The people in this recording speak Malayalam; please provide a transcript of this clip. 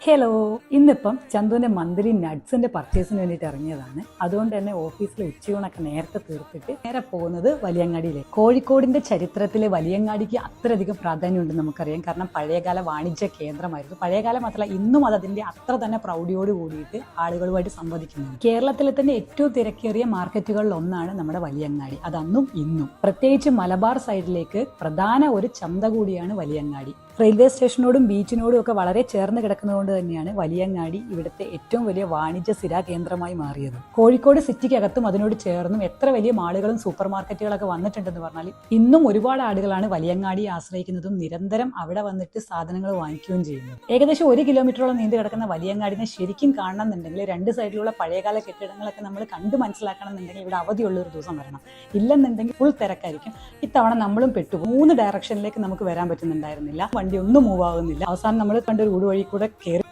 ഹലോ, ഇന്നിപ്പം ചന്തുവിന്റെ മന്ത്ലി നട്ട്സിന്റെ പർച്ചേസിന് വേണ്ടിയിട്ട് ഇറങ്ങിയതാണ്. അതുകൊണ്ട് തന്നെ ഓഫീസിലെ ഉച്ചയൂണൊക്കെ നേരത്തെ തീർത്തിട്ട് നേരെ പോകുന്നത് വലിയങ്ങാടിയിലേക്ക്. കോഴിക്കോടിന്റെ ചരിത്രത്തിലെ വലിയങ്ങാടിക്ക് അത്രയധികം പ്രാധാന്യമുണ്ട് നമുക്കറിയാം. കാരണം പഴയകാല വാണിജ്യ കേന്ദ്രമായിരുന്നു. പഴയകാലം മാത്രമല്ല, ഇന്നും അതിന്റെ അത്ര തന്നെ പ്രൗഢിയോട് കൂടിയിട്ട് ആളുകളുമായിട്ട് സംവദിക്കുന്നു. കേരളത്തിലെ തന്നെ ഏറ്റവും തിരക്കേറിയ മാർക്കറ്റുകളിൽ ഒന്നാണ് നമ്മുടെ വലിയങ്ങാടി. അതന്നും ഇന്നും, പ്രത്യേകിച്ച് മലബാർ സൈഡിലേക്ക് പ്രധാന ഒരു ചന്ത കൂടിയാണ് വലിയങ്ങാടി. റെയിൽവേ സ്റ്റേഷനോടും ബീച്ചിനോടും ഒക്കെ വളരെ ചേർന്ന് കിടക്കുന്നതുകൊണ്ട് തന്നെയാണ് വലിയങ്ങാടി ഇവിടുത്തെ ഏറ്റവും വലിയ വാണിജ്യ സ്ഥിരാ കേന്ദ്രമായി മാറിയത്. കോഴിക്കോട് സിറ്റിക്കകത്തും അതിനോട് ചേർന്നും എത്ര വലിയ മാളുകളും സൂപ്പർ മാർക്കറ്റുകളൊക്കെ വന്നിട്ടുണ്ടെന്ന് പറഞ്ഞാൽ ഇന്നും ഒരുപാട് ആളുകളാണ് വലിയങ്ങാടിയെ ആശ്രയിക്കുന്നതും നിരന്തരം അവിടെ വന്നിട്ട് സാധനങ്ങൾ വാങ്ങിക്കുകയും ചെയ്യുന്നത്. ഏകദേശം 1 കിലോമീറ്ററോളം നീണ്ടു കിടക്കുന്ന വലിയങ്ങാടിനെ ശരിക്കും കാണണം എന്നുണ്ടെങ്കിൽ രണ്ട് സൈഡിലുള്ള പഴയകാല കെട്ടിടങ്ങളൊക്കെ നമ്മൾ കണ്ടു മനസ്സിലാക്കണം എന്നുണ്ടെങ്കിൽ ഇവിടെ അവധിയുള്ള ഒരു ദിവസം വരണം. ഇല്ലെന്നുണ്ടെങ്കിൽ ഫുൾ തിരക്കായിരിക്കും. ഇത്തവണ നമ്മളും പെട്ടു. 3 ഡയറക്ഷനിലേക്ക് നമുക്ക് വരാൻ പറ്റുന്നുണ്ടായിരുന്നില്ല. വണ്ടി ഒന്നും മൂവ് ആകുന്നില്ല. അവസാനം നമ്മൾ കണ്ടൊരു ഊടുവഴി കൂടെ കയറി